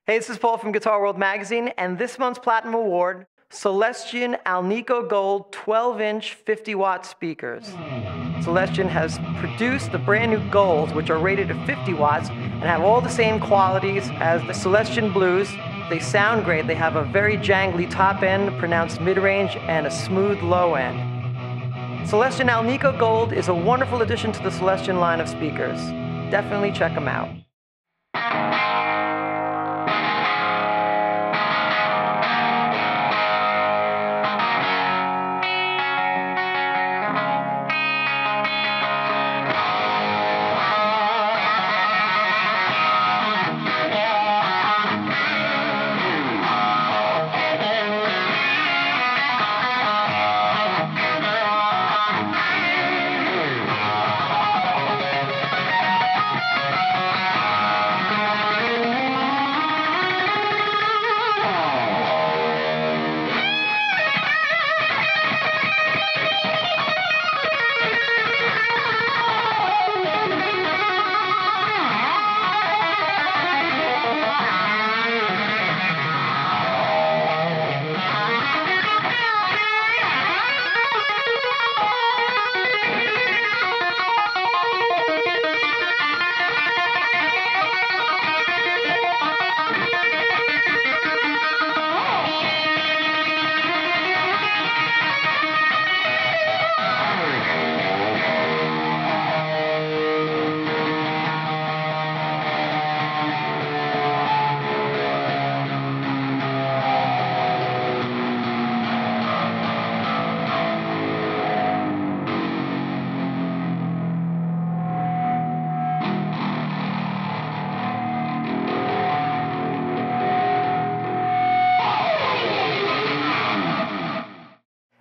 Hey, this is Paul from Guitar World Magazine, and this month's Platinum Award, Celestion Alnico Gold 12-inch 50-watt speakers. Celestion has produced the brand new Golds, which are rated at 50 watts and have all the same qualities as the Celestion Blues. They sound great. They have a very jangly top end, pronounced mid-range, and a smooth low end. Celestion Alnico Gold is a wonderful addition to the Celestion line of speakers. Definitely check them out.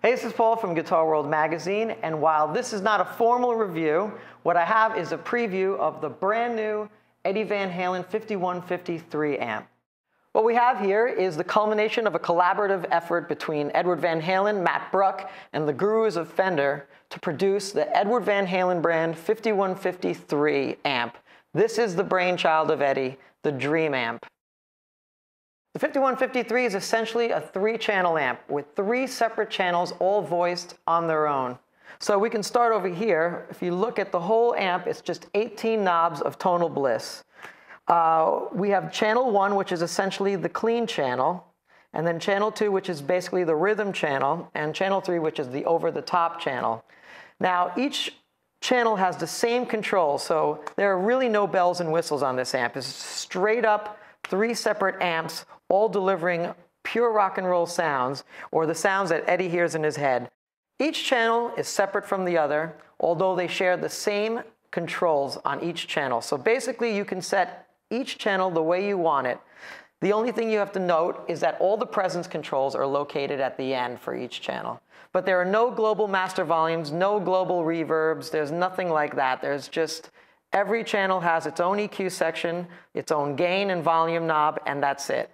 Hey, this is Paul from Guitar World Magazine, and while this is not a formal review, what I have is a preview of the brand new Eddie Van Halen 5153 amp. What we have here is the culmination of a collaborative effort between Edward Van Halen, Matt Bruck, and the gurus of Fender to produce the Edward Van Halen brand 5153 amp. This is the brainchild of Eddie, the Dream Amp. The 5153 is essentially a 3-channel amp with 3 separate channels all voiced on their own. So we can start over here. If you look at the whole amp, it's just 18 knobs of tonal bliss. We have channel 1, which is essentially the clean channel, and then channel 2, which is basically the rhythm channel, and channel 3, which is the over-the-top channel. Now, each channel has the same control, so there are really no bells and whistles on this amp. It's straight up 3 separate amps, all delivering pure rock and roll sounds, or the sounds that Eddie hears in his head. Each channel is separate from the other, although they share the same controls on each channel. So basically, you can set each channel the way you want it. The only thing you have to note is that all the presence controls are located at the end for each channel. But there are no global master volumes, no global reverbs, there's nothing like that. There's just every channel has its own EQ section, its own gain and volume knob, and that's it.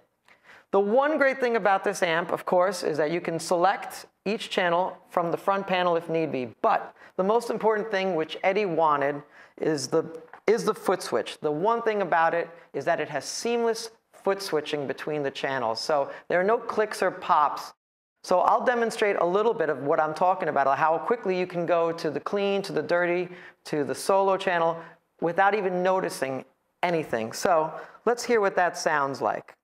The one great thing about this amp, of course, is that you can select each channel from the front panel if need be. But the most important thing, which Eddie wanted, is the foot switch. The one thing about it is that it has seamless foot switching between the channels. So there are no clicks or pops. So I'll demonstrate a little bit of what I'm talking about, how quickly you can go to the clean, to the dirty, to the solo channel without even noticing anything. So let's hear what that sounds like.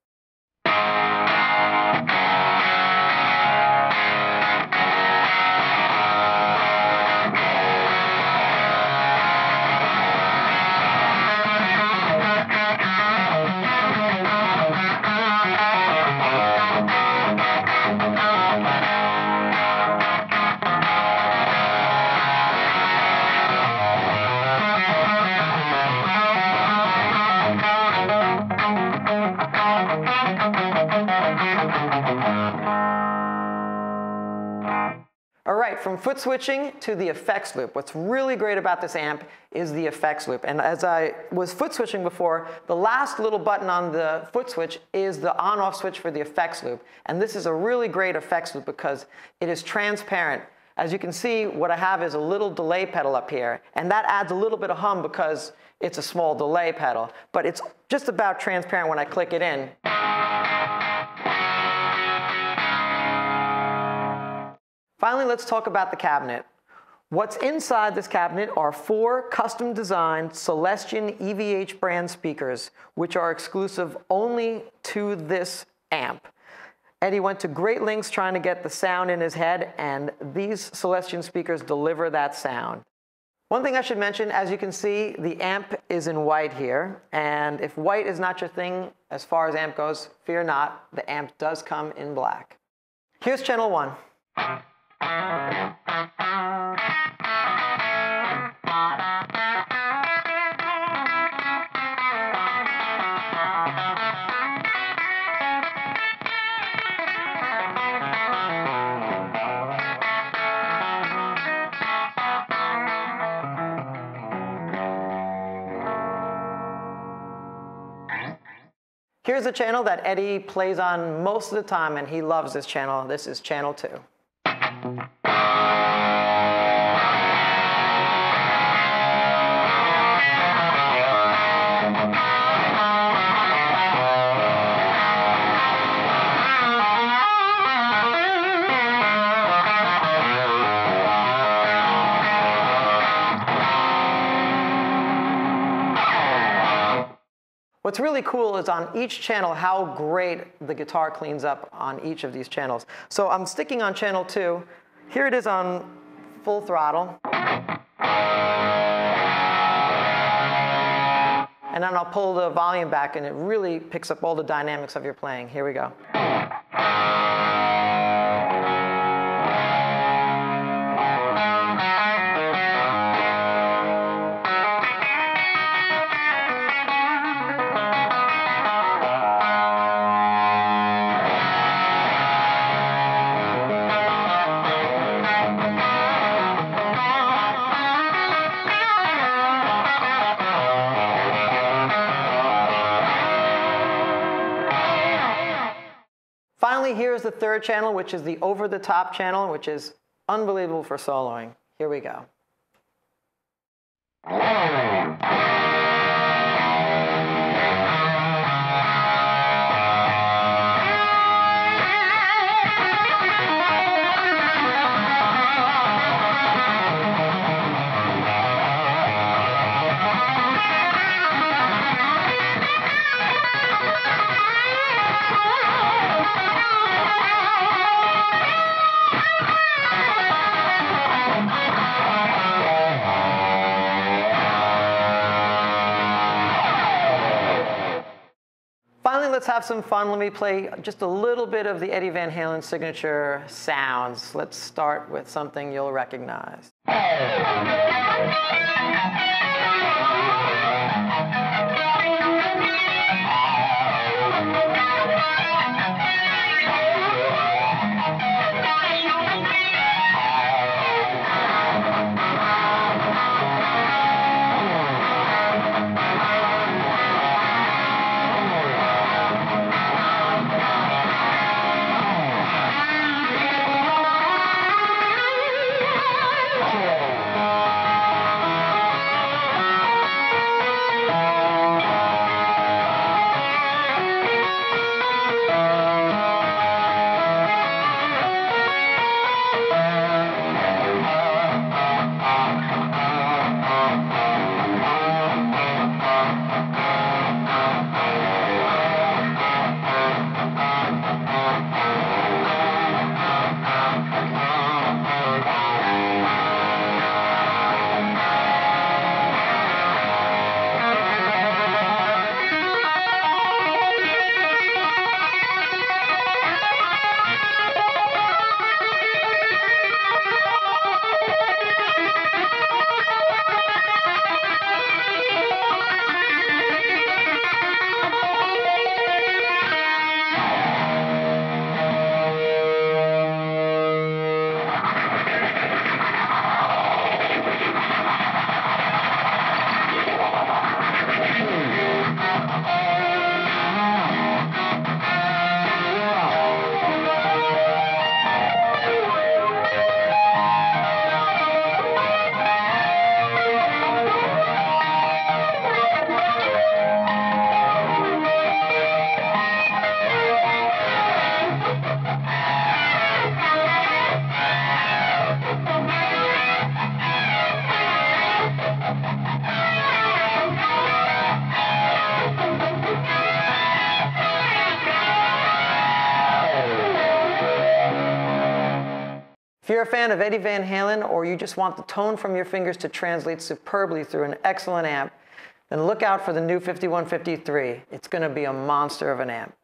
All right, from foot switching to the effects loop. What's really great about this amp is the effects loop. And as I was foot switching before, the last little button on the foot switch is the on-off switch for the effects loop. And this is a really great effects loop because it is transparent. As you can see, what I have is a little delay pedal up here, and that adds a little bit of hum because it's a small delay pedal, but it's just about transparent when I click it in. Finally, let's talk about the cabinet. What's inside this cabinet are 4 custom-designed Celestion EVH brand speakers, which are exclusive only to this amp. Eddie went to great lengths trying to get the sound in his head, and these Celestion speakers deliver that sound. One thing I should mention, as you can see, the amp is in white here, and if white is not your thing as far as amp goes, fear not, the amp does come in black. Here's channel 1. Here's a channel that Eddie plays on most of the time, and he loves this channel. This is channel 2. What's really cool is on each channel how great the guitar cleans up on each of these channels. So I'm sticking on channel 2. Here it is on full throttle. And then I'll pull the volume back and it really picks up all the dynamics of your playing. Here we go. Finally, here's the 3rd channel, which is the over-the-top channel, which is unbelievable for soloing. Here we go. Finally, let's have some fun. Let me play just a little bit of the Eddie Van Halen signature sounds. Let's start with something you'll recognize. If you're a fan of Eddie Van Halen, or you just want the tone from your fingers to translate superbly through an excellent amp, then look out for the new 5153. It's going to be a monster of an amp.